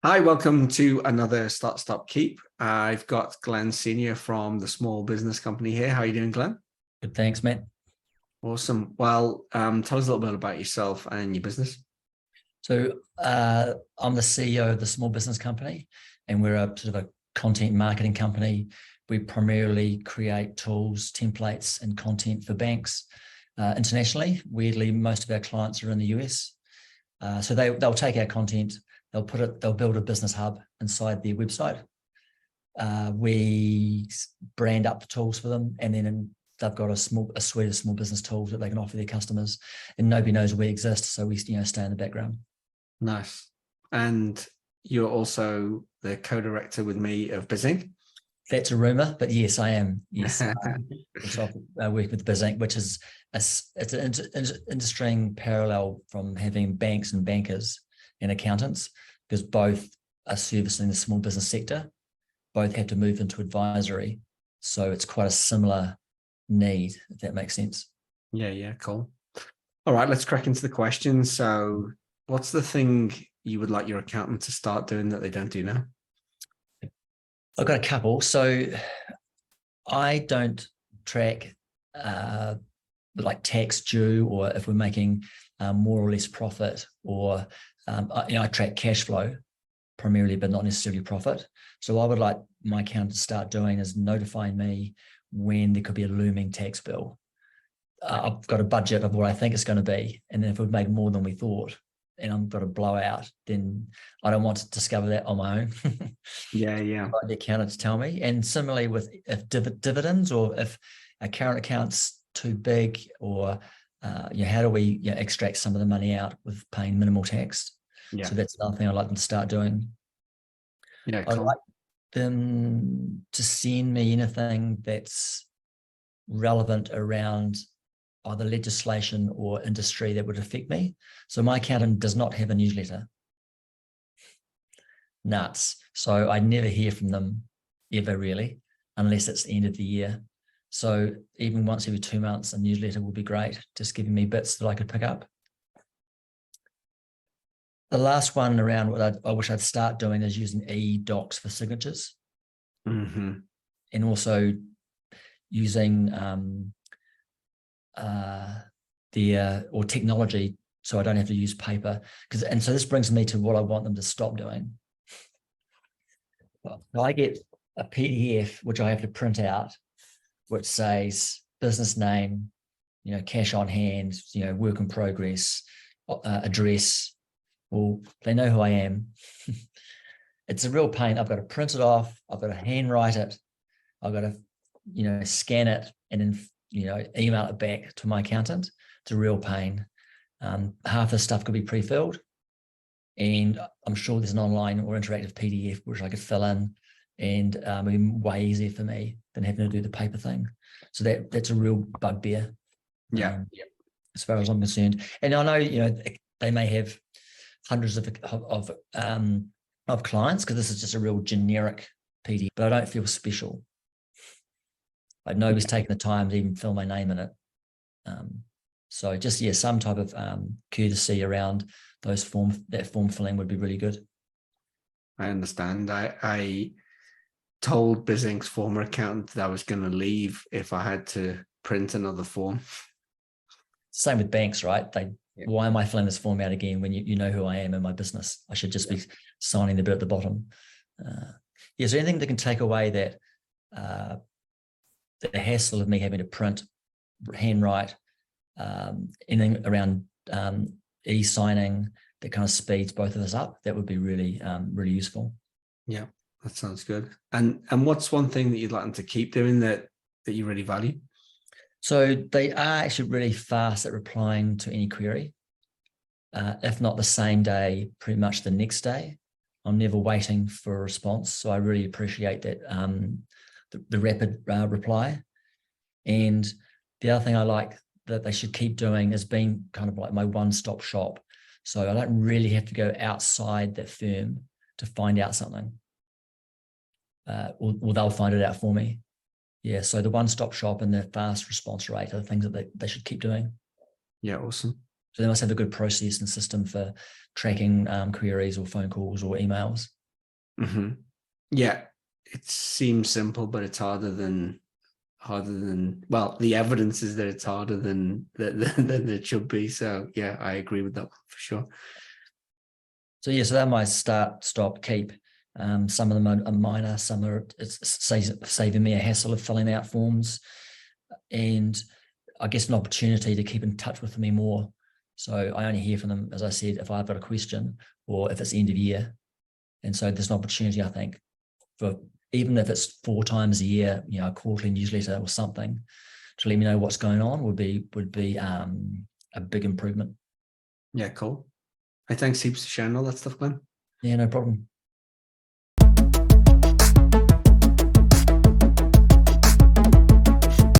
Hi, welcome to another Start, Stop, Keep. I've got Glen Senior from the Small Business Company here. How are you doing, Glen? Good, thanks, Matt. Awesome. Well, tell us a little bit about yourself and your business. So I'm the CEO of the Small Business Company, and we're a sort of a content marketing company. We primarily create tools, templates, and content for banks internationally. Weirdly, most of our clients are in the US. So they'll take our content, they'll build a business hub inside their website. We brand up the tools for them, and then they've got a suite of small business tools that they can offer their customers, and nobody knows we exist. So we stay in the background. Nice. And you're also the co-director with me of BizInc. That's a rumor, but yes, I am. Yes, I work with BizInc, which is it's an interesting parallel from having banks and bankers and accountants, because both are servicing the small business sector. Both have to move into advisory, so it's quite a similar need, if that makes sense. Yeah, cool. All right, let's crack into the questions. So, what's the thing you would like your accountant to start doing that they don't do now? I've got a couple. So I don't track like tax due, or if we're making more or less profit, or I track cash flow primarily, but not necessarily profit. So I would like my accountant to start doing is notifying me when there could be a looming tax bill. I've got a budget of what I think it's going to be, and then if we've made more than we thought, and I've got a blowout, then I don't want to discover that on my own. Yeah. Like the accountant to tell me. And similarly with if dividends, or if a current account's too big, or how do we extract some of the money out with paying minimal tax? Yeah. So that's another thing I'd like them to start doing. Yeah, I'd cool. like them to send me anything that's relevant around either legislation or industry that would affect me. So my accountant does not have a newsletter. Nuts. So I never hear from them ever, really, unless it's the end of the year. So even once every 2 months, a newsletter would be great, just giving me bits that I could pick up. The last one around what I wish I'd start doing is using e-docs for signatures. Mm-hmm. And also using or technology, so I don't have to use paper. And so this brings me to what I want them to stop doing. I get a PDF which I have to print out, which says business name, cash on hand, work in progress, address. Well, they know who I am. It's a real pain. I've got to print it off. I've got to handwrite it. I've got to, scan it and then, email it back to my accountant. It's a real pain. Half the stuff could be pre-filled, and I'm sure there's an online or interactive PDF which I could fill in, and it'd be way easier for me than having to do the paper thing. So that's a real bugbear. Yeah. As far as I'm concerned. And I know, they may have hundreds of clients, because this is just a real generic PDF, but I don't feel special. Like nobody's taken the time to even fill my name in it. So just, some type of courtesy around that form filling would be really good. I understand. I told BizInc's former accountant that I was going to leave if I had to print another form. Same with banks, right? Why am I filling this form out again when you know who I am in my business? I should just be signing the bit at the bottom. Is there anything that can take away that the hassle of me having to print, handwrite, anything around e-signing that kind of speeds both of us up? That would be really, really useful. Yeah, that sounds good. And what's one thing that you'd like them to keep doing that you really value? So they are actually really fast at replying to any query. If not the same day, pretty much the next day. I'm never waiting for a response. So I really appreciate that, the rapid reply. And the other thing I like that they should keep doing is being kind of like my one-stop shop. So I don't really have to go outside that firm to find out something. Or they'll find it out for me. Yeah, so the one-stop shop and the fast response rate are the things that they should keep doing. Yeah, awesome. So they must have a good process and system for tracking queries or phone calls or emails. Yeah, it seems simple, but it's harder than well, the evidence is that it's harder than it should be. So yeah, I agree with that one for sure. So yeah, so that might start, stop, keep. Some of them are minor, some are saving me a hassle of filling out forms, and I guess an opportunity to keep in touch with me more. So I only hear from them, as I said, if I've got a question or if it's end of year. And so there's an opportunity, I think, for even if it's 4 times a year, a quarterly newsletter or something, to let me know what's going on would be a big improvement. Yeah, cool. Hey, thanks heaps for sharing all that stuff, Glenn. Yeah, no problem.